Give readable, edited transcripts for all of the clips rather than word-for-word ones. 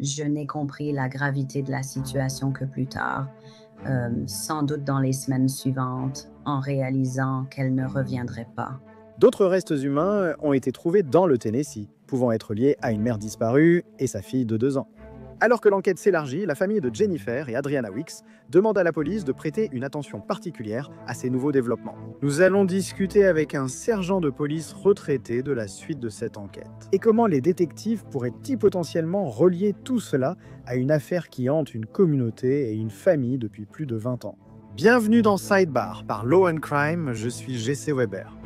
Je n'ai compris la gravité de la situation que plus tard, sans doute dans les semaines suivantes, en réalisant qu'elle ne reviendrait pas. D'autres restes humains ont été trouvés dans le Tennessee, pouvant être liés à une mère disparue et sa fille de 2 ans. Alors que l'enquête s'élargit, la famille de Jennifer et Adriana Weeks demande à la police de prêter une attention particulière à ces nouveaux développements. Nous allons discuter avec un sergent de police retraité de la suite de cette enquête. Et comment les détectives pourraient-ils potentiellement relier tout cela à une affaire qui hante une communauté et une famille depuis plus de 20 ans. Bienvenue dans Sidebar par Law and Crime, je suis Jesse Weber.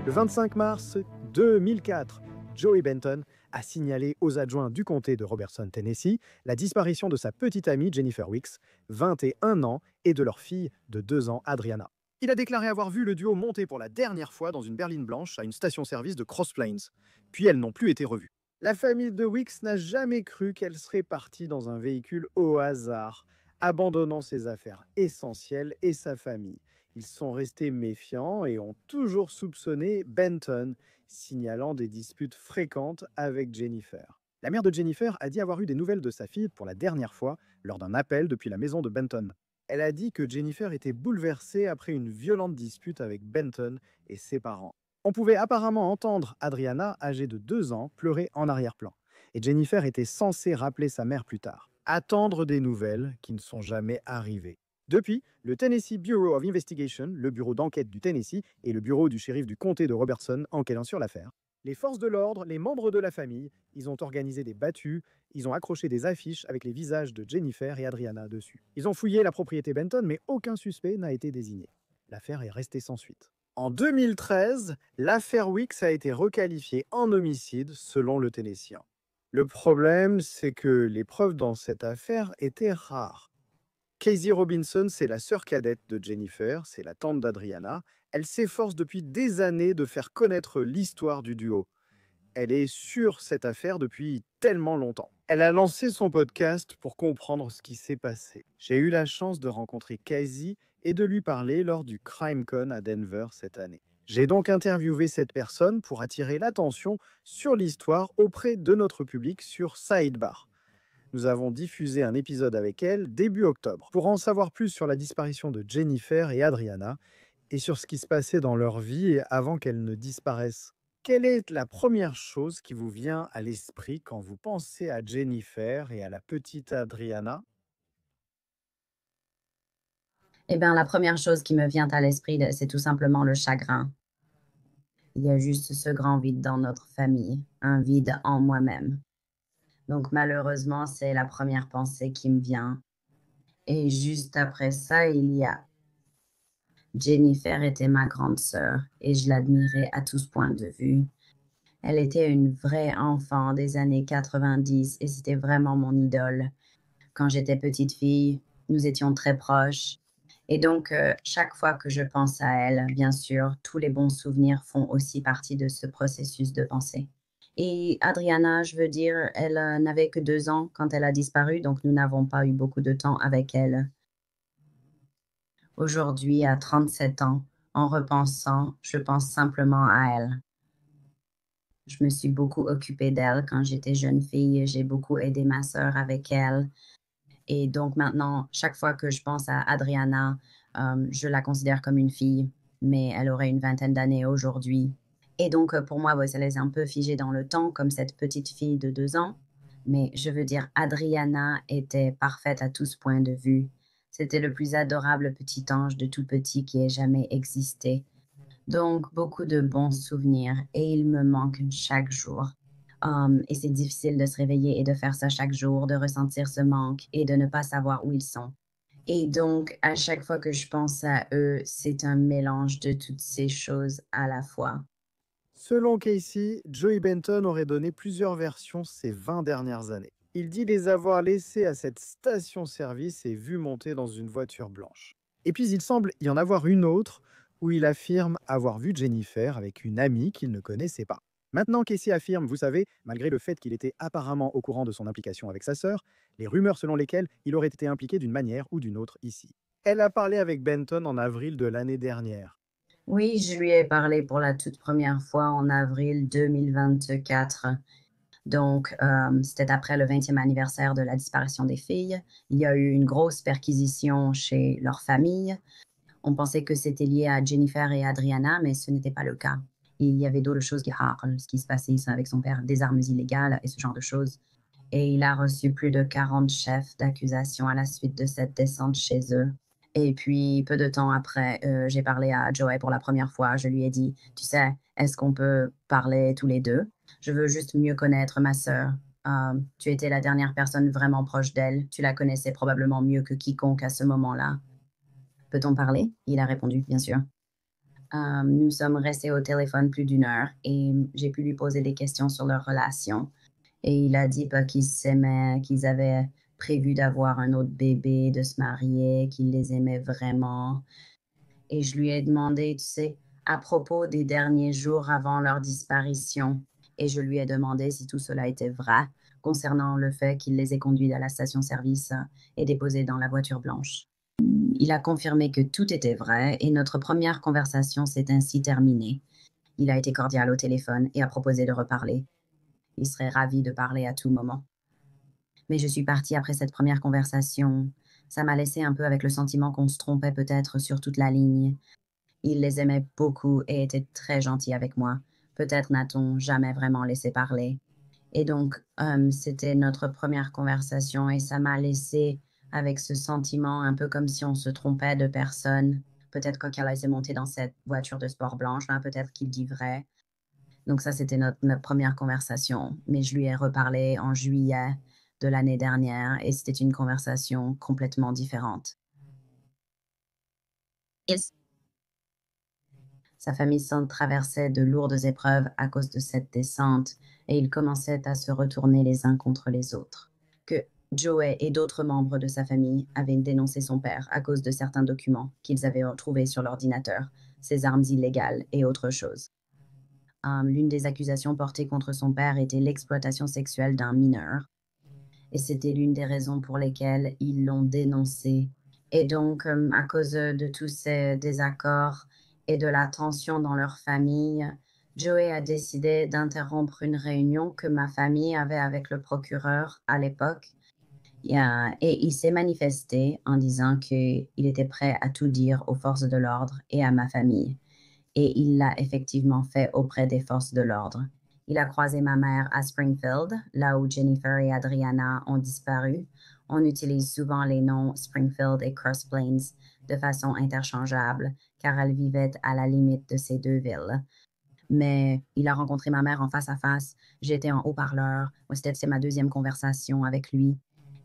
Le 25 mars 2004, Joey Benton a signalé aux adjoints du comté de Robertson, Tennessee, la disparition de sa petite amie Jennifer Weeks, 21 ans, et de leur fille de 2 ans, Adriana. Il a déclaré avoir vu le duo monter pour la dernière fois dans une berline blanche à une station-service de Cross Plains. Puis elles n'ont plus été revues. La famille de Weeks n'a jamais cru qu'elle serait partie dans un véhicule au hasard, abandonnant ses affaires essentielles et sa famille. Ils sont restés méfiants et ont toujours soupçonné Benton, signalant des disputes fréquentes avec Jennifer. La mère de Jennifer a dit avoir eu des nouvelles de sa fille pour la dernière fois lors d'un appel depuis la maison de Benton. Elle a dit que Jennifer était bouleversée après une violente dispute avec Benton et ses parents. On pouvait apparemment entendre Adriana, âgée de 2 ans, pleurer en arrière-plan. Et Jennifer était censée rappeler sa mère plus tard. Attendre des nouvelles qui ne sont jamais arrivées. Depuis, le Tennessee Bureau of Investigation, le bureau d'enquête du Tennessee, et le bureau du shérif du comté de Robertson enquêtent sur l'affaire. Les forces de l'ordre, les membres de la famille, ils ont organisé des battues, ils ont accroché des affiches avec les visages de Jennifer et Adriana dessus. Ils ont fouillé la propriété Benton, mais aucun suspect n'a été désigné. L'affaire est restée sans suite. En 2013, l'affaire Weeks a été requalifiée en homicide selon le Tennessean. Le problème, c'est que les preuves dans cette affaire étaient rares. Casey Robinson, c'est la sœur cadette de Jennifer, c'est la tante d'Adriana. Elle s'efforce depuis des années de faire connaître l'histoire du duo. Elle est sur cette affaire depuis tellement longtemps. Elle a lancé son podcast pour comprendre ce qui s'est passé. J'ai eu la chance de rencontrer Casey et de lui parler lors du CrimeCon à Denver cette année. J'ai donc interviewé cette personne pour attirer l'attention sur l'histoire auprès de notre public sur Sidebar. Nous avons diffusé un épisode avec elle début octobre. Pour en savoir plus sur la disparition de Jennifer et Adriana et sur ce qui se passait dans leur vie avant qu'elles ne disparaissent, quelle est la première chose qui vous vient à l'esprit quand vous pensez à Jennifer et à la petite Adriana? Eh bien, la première chose qui me vient à l'esprit, c'est tout simplement le chagrin. Il y a juste ce grand vide dans notre famille, un vide en moi-même. Donc malheureusement, c'est la première pensée qui me vient. Et juste après ça, il y a Jennifer était ma grande sœur et je l'admirais à tous points de vue. Elle était une vraie enfant des années 90 et c'était vraiment mon idole. Quand j'étais petite fille, nous étions très proches. Et donc, chaque fois que je pense à elle, bien sûr, tous les bons souvenirs font aussi partie de ce processus de pensée. Et Adriana, je veux dire, elle n'avait que 2 ans quand elle a disparu, donc nous n'avons pas eu beaucoup de temps avec elle. Aujourd'hui, à 37 ans, en repensant, je pense simplement à elle. Je me suis beaucoup occupée d'elle quand j'étais jeune fille. J'ai beaucoup aidé ma sœur avec elle. Et donc maintenant, chaque fois que je pense à Adriana, je la considère comme une fille, mais elle aurait une vingtaine d'années aujourd'hui. Et donc pour moi, ouais, ça laisse un peu figé dans le temps, comme cette petite fille de 2 ans. Mais je veux dire, Adriana était parfaite à tous points de vue. C'était le plus adorable petit ange de tout petit qui ait jamais existé. Donc beaucoup de bons souvenirs et ils me manquent chaque jour. Et c'est difficile de se réveiller et de faire ça chaque jour, de ressentir ce manque et de ne pas savoir où ils sont. Et donc, à chaque fois que je pense à eux, c'est un mélange de toutes ces choses à la fois. Selon Casey, Joey Benton aurait donné plusieurs versions ces 20 dernières années. Il dit les avoir laissés à cette station-service et vus monter dans une voiture blanche. Et puis il semble y en avoir une autre où il affirme avoir vu Jennifer avec une amie qu'il ne connaissait pas. Maintenant, Casey affirme, vous savez, malgré le fait qu'il était apparemment au courant de son implication avec sa sœur, les rumeurs selon lesquelles il aurait été impliqué d'une manière ou d'une autre ici. Elle a parlé avec Benton en avril de l'année dernière. Oui, je lui ai parlé pour la toute première fois en avril 2024. Donc, c'était après le 20e anniversaire de la disparition des filles. Il y a eu une grosse perquisition chez leur famille. On pensait que c'était lié à Jennifer et Adriana, mais ce n'était pas le cas. Il y avait d'autres choses ce qui se passait avec son père, des armes illégales et ce genre de choses. Et il a reçu plus de 40 chefs d'accusation à la suite de cette descente chez eux. Et puis, peu de temps après, j'ai parlé à Joey pour la première fois. Je lui ai dit, tu sais, est-ce qu'on peut parler tous les deux? Je veux juste mieux connaître ma sœur. Tu étais la dernière personne vraiment proche d'elle. Tu la connaissais probablement mieux que quiconque à ce moment-là. Peut-on parler? Il a répondu, bien sûr. Nous sommes restés au téléphone plus d'une heure et j'ai pu lui poser des questions sur leur relation. Et il a dit qu'ils s'aimaient, qu'ils avaient prévu d'avoir un autre bébé, de se marier, qu'il les aimait vraiment. Et je lui ai demandé, tu sais, à propos des derniers jours avant leur disparition. Et je lui ai demandé si tout cela était vrai, concernant le fait qu'il les ait conduits à la station-service et déposés dans la voiture blanche. Il a confirmé que tout était vrai et notre première conversation s'est ainsi terminée. Il a été cordial au téléphone et a proposé de reparler. Il serait ravi de parler à tout moment. Mais je suis partie après cette première conversation. Ça m'a laissé un peu avec le sentiment qu'on se trompait peut-être sur toute la ligne. Il les aimait beaucoup et était très gentil avec moi. Peut-être n'a-t-on jamais vraiment laissé parler. Et donc, c'était notre première conversation et ça m'a laissé avec ce sentiment un peu comme si on se trompait de personne. Peut-être quand elle s'est montée dans cette voiture de sport blanche, hein, peut-être qu'il dit vrai. Donc ça, c'était notre première conversation. Mais je lui ai reparlé en juillet de l'année dernière et c'était une conversation complètement différente. Sa famille s'en traversait de lourdes épreuves à cause de cette descente et ils commençaient à se retourner les uns contre les autres. Que Joey et d'autres membres de sa famille avaient dénoncé son père à cause de certains documents qu'ils avaient retrouvés sur l'ordinateur, ses armes illégales et autre chose. L'une des accusations portées contre son père était l'exploitation sexuelle d'un mineur et c'était l'une des raisons pour lesquelles ils l'ont dénoncé. Et donc, à cause de tous ces désaccords et de la tension dans leur famille, Joey a décidé d'interrompre une réunion que ma famille avait avec le procureur à l'époque. Et il s'est manifesté en disant qu'il était prêt à tout dire aux forces de l'ordre et à ma famille. Et il l'a effectivement fait auprès des forces de l'ordre. Il a croisé ma mère à Springfield, là où Jennifer et Adriana ont disparu. On utilise souvent les noms Springfield et Cross Plains de façon interchangeable, car elles vivaient à la limite de ces deux villes. Mais il a rencontré ma mère en face à face. J'étais en haut-parleur. C'était ma deuxième conversation avec lui.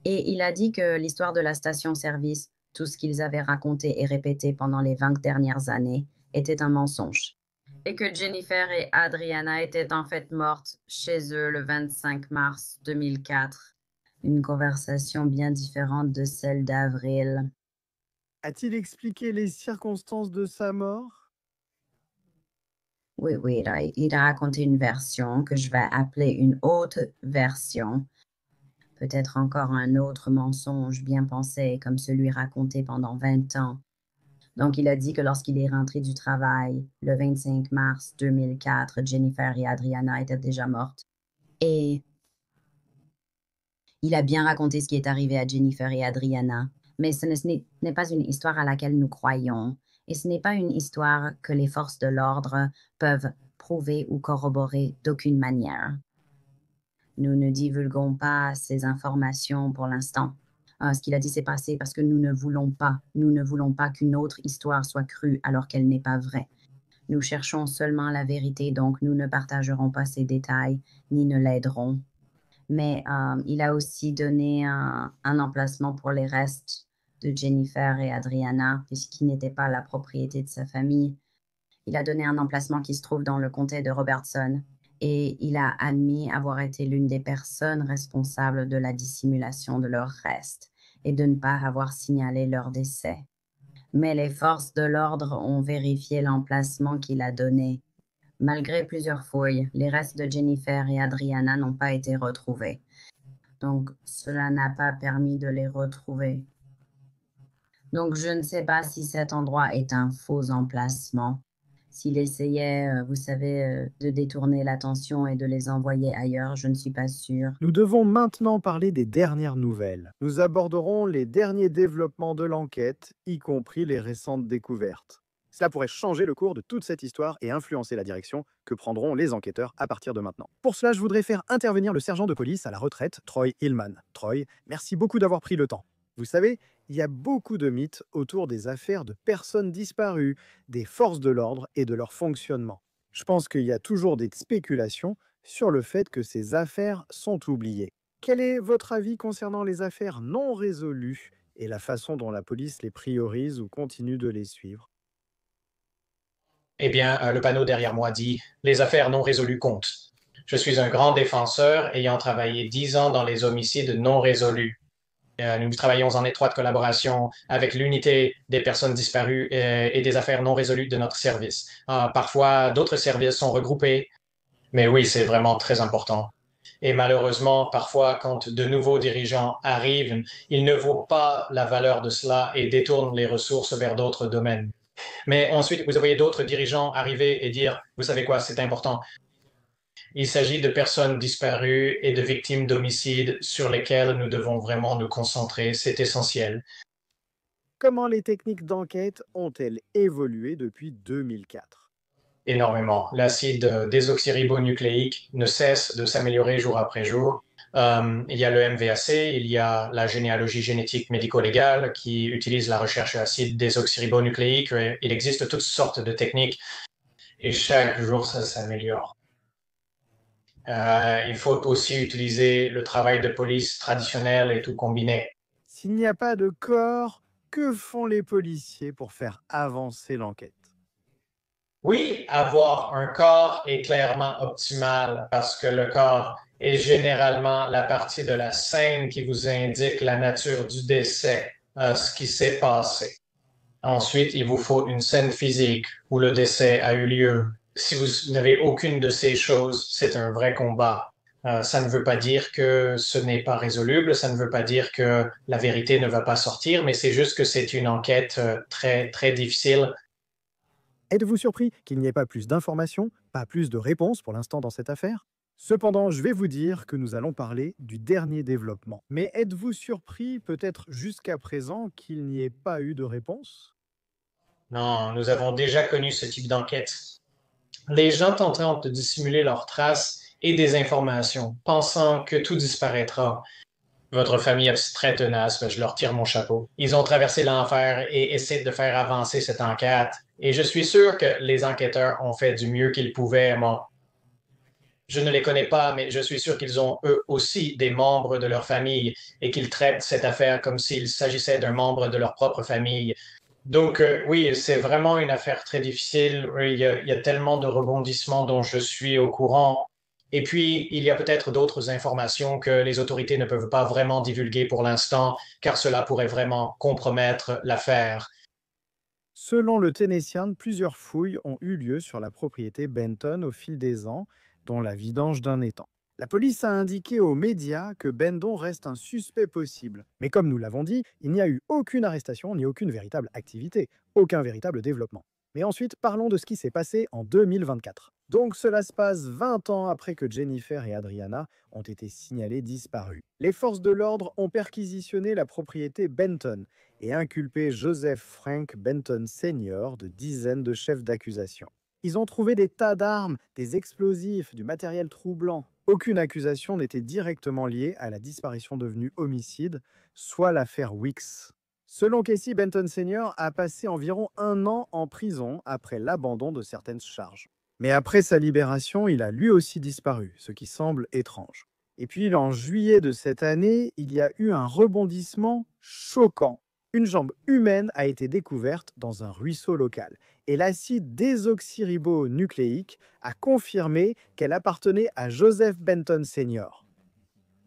Et il a dit que l'histoire de la station-service, tout ce qu'ils avaient raconté et répété pendant les 20 dernières années, était un mensonge. Et que Jennifer et Adriana étaient en fait mortes chez eux le 25 mars 2004. Une conversation bien différente de celle d'avril. A-t-il expliqué les circonstances de sa mort? Oui, oui, il a raconté une version que je vais appeler une autre version. Peut-être encore un autre mensonge bien pensé comme celui raconté pendant 20 ans. Donc, il a dit que lorsqu'il est rentré du travail, le 25 mars 2004, Jennifer et Adriana étaient déjà mortes. Et il a bien raconté ce qui est arrivé à Jennifer et Adriana. Mais n'est pas une histoire à laquelle nous croyons. Et ce n'est pas une histoire que les forces de l'ordre peuvent prouver ou corroborer d'aucune manière. Nous ne divulguons pas ces informations pour l'instant. Ce qu'il a dit s'est passé parce que nous ne voulons pas qu'une autre histoire soit crue alors qu'elle n'est pas vraie. Nous cherchons seulement la vérité, donc nous ne partagerons pas ces détails ni ne l'aiderons. Mais il a aussi donné un emplacement pour les restes de Jennifer et Adriana, puisqu'ils n'étaient pas la propriété de sa famille. Il a donné un emplacement qui se trouve dans le comté de Robertson et il a admis avoir été l'une des personnes responsables de la dissimulation de leurs restes et de ne pas avoir signalé leur décès. Mais les forces de l'ordre ont vérifié l'emplacement qu'il a donné. Malgré plusieurs fouilles, les restes de Jennifer et Adriana n'ont pas été retrouvés. Donc, cela n'a pas permis de les retrouver. Donc, je ne sais pas si cet endroit est un faux emplacement. s'il essayait, vous savez, de détourner l'attention et de les envoyer ailleurs, je ne suis pas sûre. Nous devons maintenant parler des dernières nouvelles. Nous aborderons les derniers développements de l'enquête, y compris les récentes découvertes. Cela pourrait changer le cours de toute cette histoire et influencer la direction que prendront les enquêteurs à partir de maintenant. Pour cela, je voudrais faire intervenir le sergent de police à la retraite, Troy Hillman. Troy, merci beaucoup d'avoir pris le temps. Vous savez, il y a beaucoup de mythes autour des affaires de personnes disparues, des forces de l'ordre et de leur fonctionnement. Je pense qu'il y a toujours des spéculations sur le fait que ces affaires sont oubliées. Quel est votre avis concernant les affaires non résolues et la façon dont la police les priorise ou continue de les suivre? Eh bien, le panneau derrière moi dit Les affaires non résolues comptent. Je suis un grand défenseur ayant travaillé 10 ans dans les homicides non résolus. Nous travaillons en étroite collaboration avec l'unité des personnes disparues et des affaires non résolues de notre service. Parfois, d'autres services sont regroupés, mais oui, c'est vraiment très important. Et malheureusement, parfois, quand de nouveaux dirigeants arrivent, ils ne voient pas la valeur de cela et détournent les ressources vers d'autres domaines. Mais ensuite, vous voyez d'autres dirigeants arriver et dire, vous savez quoi, c'est important. Il s'agit de personnes disparues et de victimes d'homicides sur lesquelles nous devons vraiment nous concentrer. C'est essentiel. Comment les techniques d'enquête ont-elles évolué depuis 2004? Énormément. L'acide désoxyribonucléique ne cesse de s'améliorer jour après jour. Il y a le MVAC, il y a la généalogie génétique médico-légale qui utilise la recherche acide désoxyribonucléique. Il existe toutes sortes de techniques et chaque jour ça s'améliore. Il faut aussi utiliser le travail de police traditionnel et tout combiner. S'il n'y a pas de corps, que font les policiers pour faire avancer l'enquête? Oui, avoir un corps est clairement optimal parce que le corps est généralement la partie de la scène qui vous indique la nature du décès, ce qui s'est passé. Ensuite, il vous faut une scène physique où le décès a eu lieu. Si vous n'avez aucune de ces choses, c'est un vrai combat. Ça ne veut pas dire que ce n'est pas résoluble, ça ne veut pas dire que la vérité ne va pas sortir, mais c'est juste que c'est une enquête très, très difficile. Êtes-vous surpris qu'il n'y ait pas plus d'informations, pas plus de réponses pour l'instant dans cette affaire? Cependant, je vais vous dire que nous allons parler du dernier développement. Mais êtes-vous surpris, peut-être jusqu'à présent, qu'il n'y ait pas eu de réponse? Non, nous avons déjà connu ce type d'enquête. Les gens tentent de dissimuler leurs traces et des informations, pensant que tout disparaîtra. Votre famille est très tenace, mais je leur tire mon chapeau. Ils ont traversé l'enfer et essaient de faire avancer cette enquête. Et je suis sûr que les enquêteurs ont fait du mieux qu'ils pouvaient. Moi, je ne les connais pas, mais je suis sûr qu'ils ont eux aussi des membres de leur famille et qu'ils traitent cette affaire comme s'il s'agissait d'un membre de leur propre famille. Donc, oui, c'est vraiment une affaire très difficile. Oui, il y a tellement de rebondissements dont je suis au courant. Et puis, il y a peut-être d'autres informations que les autorités ne peuvent pas vraiment divulguer pour l'instant, car cela pourrait vraiment compromettre l'affaire. Selon le Tennessean, plusieurs fouilles ont eu lieu sur la propriété Benton au fil des ans, dont la vidange d'un étang. La police a indiqué aux médias que Bendon reste un suspect possible. Mais comme nous l'avons dit, il n'y a eu aucune arrestation ni aucune véritable activité, aucun véritable développement. Mais ensuite, parlons de ce qui s'est passé en 2024. Donc cela se passe 20 ans après que Jennifer et Adriana ont été signalées disparues. Les forces de l'ordre ont perquisitionné la propriété Benton et inculpé Joseph Frank Benton Sr. de dizaines de chefs d'accusation. Ils ont trouvé des tas d'armes, des explosifs, du matériel troublant. Aucune accusation n'était directement liée à la disparition devenue homicide, soit l'affaire Weeks. Selon Casey, Benton Sr. a passé environ 1 an en prison après l'abandon de certaines charges. Mais après sa libération, il a lui aussi disparu, ce qui semble étrange. Et puis, en juillet de cette année, il y a eu un rebondissement choquant. Une jambe humaine a été découverte dans un ruisseau local et l'acide désoxyribonucléique a confirmé qu'elle appartenait à Joseph Benton Sr.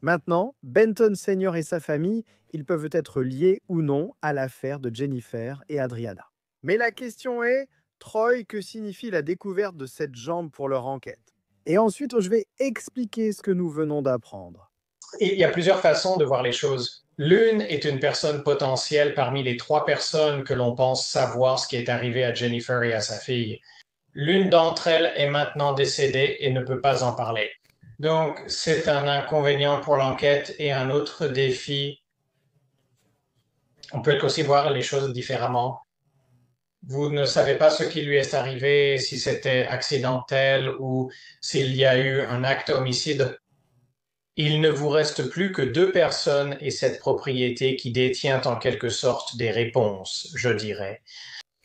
Maintenant, Benton Sr. et sa famille, ils peuvent être liés ou non à l'affaire de Jennifer et Adriana. Mais la question est, Troy, que signifie la découverte de cette jambe pour leur enquête? Et ensuite, je vais expliquer ce que nous venons d'apprendre. Il y a plusieurs façons de voir les choses. L'une est une personne potentielle parmi les 3 personnes que l'on pense savoir ce qui est arrivé à Jennifer et à sa fille. L'une d'entre elles est maintenant décédée et ne peut pas en parler. Donc, c'est un inconvénient pour l'enquête et un autre défi. On peut aussi voir les choses différemment. Vous ne savez pas ce qui lui est arrivé, si c'était accidentel ou s'il y a eu un acte homicide. Il ne vous reste plus que deux personnes et cette propriété qui détient en quelque sorte des réponses, je dirais.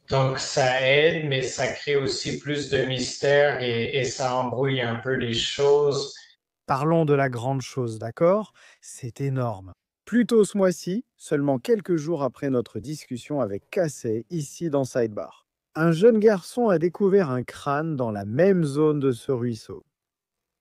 Donc ça aide, mais ça crée aussi plus de mystère et ça embrouille un peu les choses. Parlons de la grande chose, d'accord? C'est énorme. Plus tôt ce mois-ci, seulement quelques jours après notre discussion avec Casey, ici dans Sidebar, un jeune garçon a découvert un crâne dans la même zone de ce ruisseau.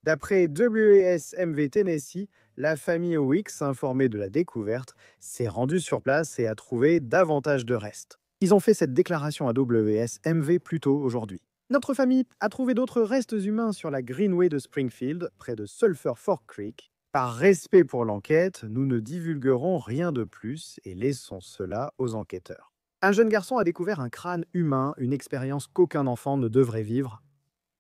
D'après WASMV Tennessee, la famille Wicks, informée de la découverte, s'est rendue sur place et a trouvé davantage de restes. Ils ont fait cette déclaration à WSMV plus tôt aujourd'hui. Notre famille a trouvé d'autres restes humains sur la Greenway de Springfield, près de Sulphur Fork Creek. Par respect pour l'enquête, nous ne divulguerons rien de plus et laissons cela aux enquêteurs. Un jeune garçon a découvert un crâne humain, une expérience qu'aucun enfant ne devrait vivre.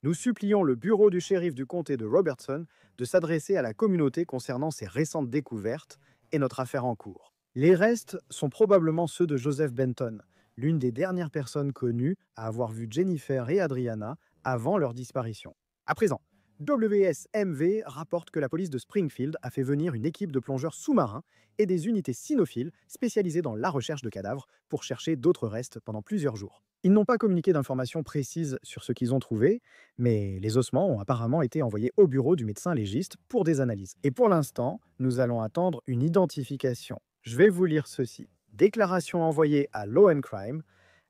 Nous supplions le bureau du shérif du comté de Robertson de s'adresser à la communauté concernant ces récentes découvertes et notre affaire en cours. Les restes sont probablement ceux de Joseph Benton, l'une des dernières personnes connues à avoir vu Jennifer et Adriana avant leur disparition. À présent, WSMV rapporte que la police de Springfield a fait venir une équipe de plongeurs sous-marins et des unités cynophiles spécialisées dans la recherche de cadavres pour chercher d'autres restes pendant plusieurs jours. Ils n'ont pas communiqué d'informations précises sur ce qu'ils ont trouvé, mais les ossements ont apparemment été envoyés au bureau du médecin légiste pour des analyses. Et pour l'instant, nous allons attendre une identification. Je vais vous lire ceci. Déclaration envoyée à Law and Crime.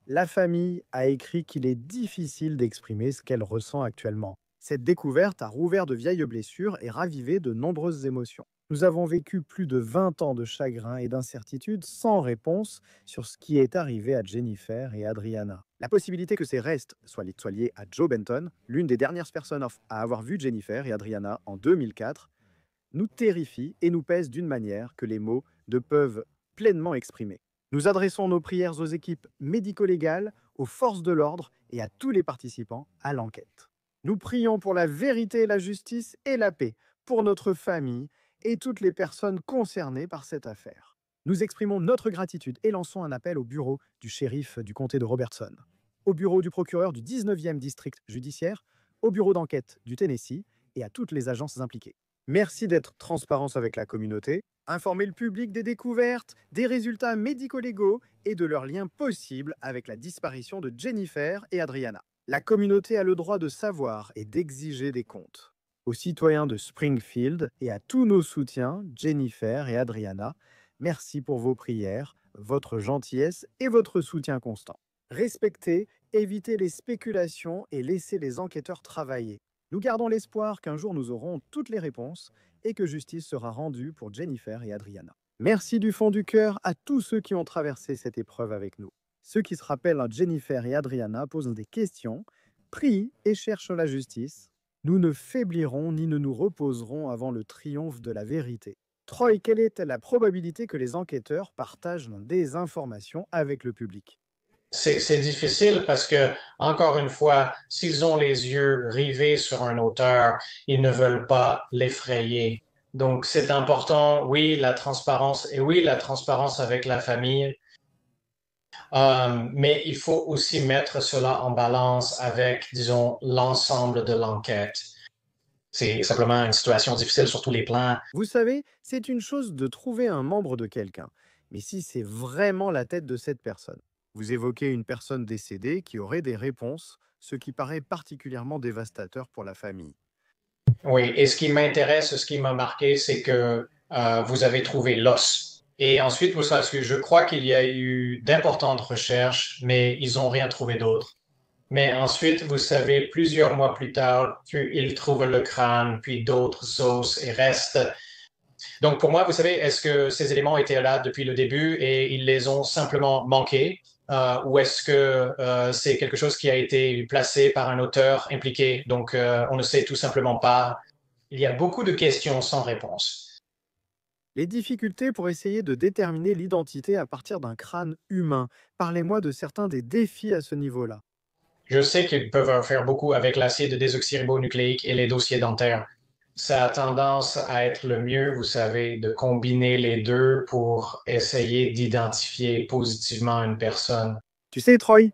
La famille a écrit qu'il est difficile d'exprimer ce qu'elle ressent actuellement. Cette découverte a rouvert de vieilles blessures et ravivé de nombreuses émotions. Nous avons vécu plus de 20 ans de chagrin et d'incertitude sans réponse sur ce qui est arrivé à Jennifer et Adriana. La possibilité que ces restes soient liés à Joe Benton, l'une des dernières personnes à avoir vu Jennifer et Adriana en 2004, nous terrifie et nous pèse d'une manière que les mots ne peuvent pleinement exprimer. Nous adressons nos prières aux équipes médico-légales, aux forces de l'ordre et à tous les participants à l'enquête. Nous prions pour la vérité, la justice et la paix, pour notre famille et toutes les personnes concernées par cette affaire. Nous exprimons notre gratitude et lançons un appel au bureau du shérif du comté de Robertson, au bureau du procureur du 19e district judiciaire, au bureau d'enquête du Tennessee et à toutes les agences impliquées. Merci d'être transparents avec la communauté, informer le public des découvertes, des résultats médico-légaux et de leurs liens possibles avec la disparition de Jennifer et Adriana. La communauté a le droit de savoir et d'exiger des comptes. Aux citoyens de Springfield et à tous nos soutiens, Jennifer et Adriana, merci pour vos prières, votre gentillesse et votre soutien constant. Respectez, évitez les spéculations et laissez les enquêteurs travailler. Nous gardons l'espoir qu'un jour nous aurons toutes les réponses et que justice sera rendue pour Jennifer et Adriana. Merci du fond du cœur à tous ceux qui ont traversé cette épreuve avec nous. Ceux qui se rappellent Jennifer et Adriana posent des questions, prient et cherchent la justice. Nous ne faiblirons ni ne nous reposerons avant le triomphe de la vérité. Troy, quelle est la probabilité que les enquêteurs partagent des informations avec le public? C'est difficile parce que, encore une fois, s'ils ont les yeux rivés sur un auteur, ils ne veulent pas l'effrayer. Donc, c'est important, oui, la transparence, et oui, la transparence avec la famille, mais il faut aussi mettre cela en balance avec, disons, l'ensemble de l'enquête. C'est simplement une situation difficile sur tous les plans. Vous savez, c'est une chose de trouver un membre de quelqu'un, mais si c'est vraiment la tête de cette personne. Vous évoquez une personne décédée qui aurait des réponses, ce qui paraît particulièrement dévastateur pour la famille. Oui, et ce qui m'intéresse, ce qui m'a marqué, c'est que vous avez trouvé l'os. Et ensuite, parce que je crois qu'il y a eu d'importantes recherches, mais ils n'ont rien trouvé d'autre. Mais ensuite, vous savez, plusieurs mois plus tard, ils trouvent le crâne, puis d'autres os et restes. Donc pour moi, vous savez, est-ce que ces éléments étaient là depuis le début et ils les ont simplement manqués? Ou est-ce que c'est quelque chose qui a été placé par un auteur impliqué? Donc on ne sait tout simplement pas. Il y a beaucoup de questions sans réponse. Les difficultés pour essayer de déterminer l'identité à partir d'un crâne humain. Parlez-moi de certains des défis à ce niveau-là. Je sais qu'ils peuvent faire beaucoup avec l'acide désoxyribonucléique et les dossiers dentaires. Ça a tendance à être le mieux, vous savez, de combiner les deux pour essayer d'identifier positivement une personne. Tu sais, Troy,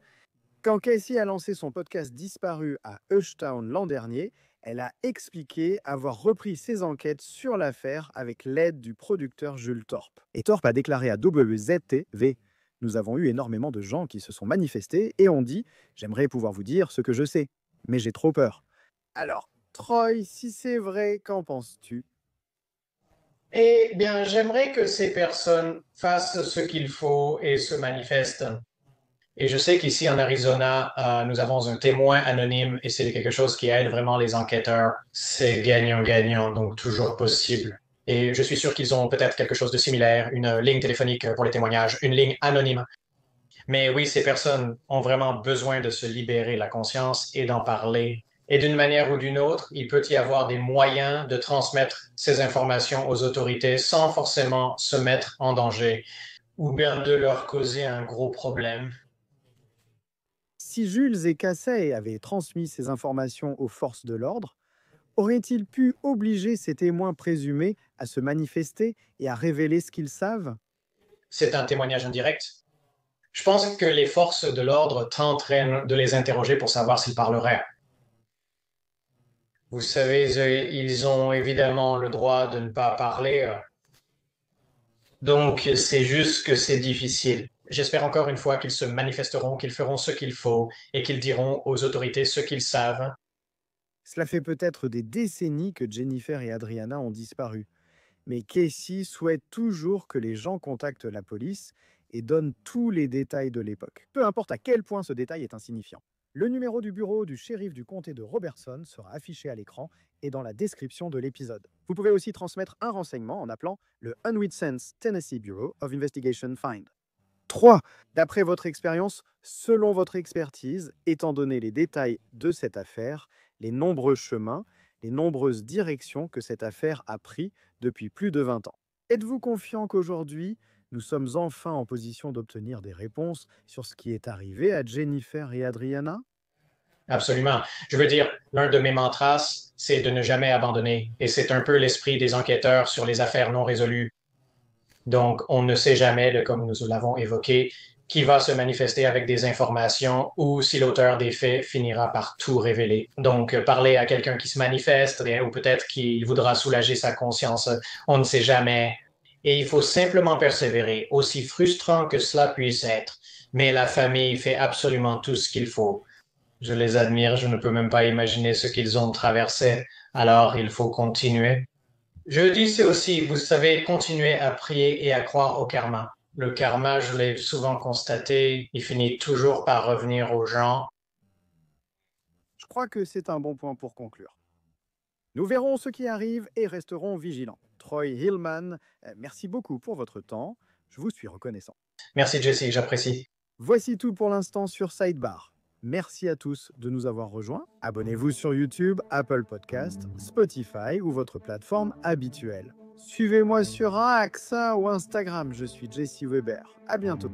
quand Casey a lancé son podcast Disparu à Hushtown l'an dernier, elle a expliqué avoir repris ses enquêtes sur l'affaire avec l'aide du producteur Jules Thorpe. Et Thorpe a déclaré à WZTV: nous avons eu énormément de gens qui se sont manifestés et ont dit: j'aimerais pouvoir vous dire ce que je sais, mais j'ai trop peur. Alors, Troy, si c'est vrai, qu'en penses-tu? Eh bien, j'aimerais que ces personnes fassent ce qu'il faut et se manifestent. Et je sais qu'ici en Arizona, nous avons un témoin anonyme et c'est quelque chose qui aide vraiment les enquêteurs. C'est gagnant-gagnant, donc toujours possible. Et je suis sûr qu'ils ont peut-être quelque chose de similaire, une ligne téléphonique pour les témoignages, une ligne anonyme. Mais oui, ces personnes ont vraiment besoin de se libérer la conscience et d'en parler. Et d'une manière ou d'une autre, il peut y avoir des moyens de transmettre ces informations aux autorités sans forcément se mettre en danger ou bien de leur causer un gros problème. Si Jules et Casey avaient transmis ces informations aux forces de l'ordre, aurait-il pu obliger ces témoins présumés à se manifester et à révéler ce qu'ils savent? C'est un témoignage indirect. Je pense que les forces de l'ordre tenteraient de les interroger pour savoir s'ils parleraient. Vous savez, ils ont évidemment le droit de ne pas parler. Donc, c'est juste que c'est difficile. J'espère encore une fois qu'ils se manifesteront, qu'ils feront ce qu'il faut et qu'ils diront aux autorités ce qu'ils savent. Cela fait peut-être des décennies que Jennifer et Adriana ont disparu, mais Casey souhaite toujours que les gens contactent la police et donnent tous les détails de l'époque, peu importe à quel point ce détail est insignifiant. Le numéro du bureau du shérif du comté de Robertson sera affiché à l'écran et dans la description de l'épisode. Vous pouvez aussi transmettre un renseignement en appelant le Unwit Sense Tennessee Bureau of Investigation Find. 3. D'après votre expérience, selon votre expertise, étant donné les détails de cette affaire, les nombreux chemins, les nombreuses directions que cette affaire a pris depuis plus de 20 ans. Êtes-vous confiant qu'aujourd'hui, nous sommes enfin en position d'obtenir des réponses sur ce qui est arrivé à Jennifer et Adriana? Absolument. Je veux dire, l'un de mes mantras, c'est de ne jamais abandonner. Et c'est un peu l'esprit des enquêteurs sur les affaires non résolues. Donc, on ne sait jamais, comme nous l'avons évoqué, qui va se manifester avec des informations ou si l'auteur des faits finira par tout révéler. Donc, parler à quelqu'un qui se manifeste ou peut-être qu'il voudra soulager sa conscience, on ne sait jamais. Et il faut simplement persévérer, aussi frustrant que cela puisse être. Mais la famille fait absolument tout ce qu'il faut. Je les admire, je ne peux même pas imaginer ce qu'ils ont traversé. Alors, il faut continuer. Je dis c'est aussi, vous savez, continuer à prier et à croire au karma. Le karma, je l'ai souvent constaté, il finit toujours par revenir aux gens. Je crois que c'est un bon point pour conclure. Nous verrons ce qui arrive et resterons vigilants. Troy Hillman, merci beaucoup pour votre temps. Je vous suis reconnaissant. Merci Jesse, j'apprécie. Voici tout pour l'instant sur Sidebar. Merci à tous de nous avoir rejoints. Abonnez-vous sur YouTube, Apple Podcast, Spotify ou votre plateforme habituelle. Suivez-moi sur AXA ou Instagram, je suis Jesse Weber. À bientôt.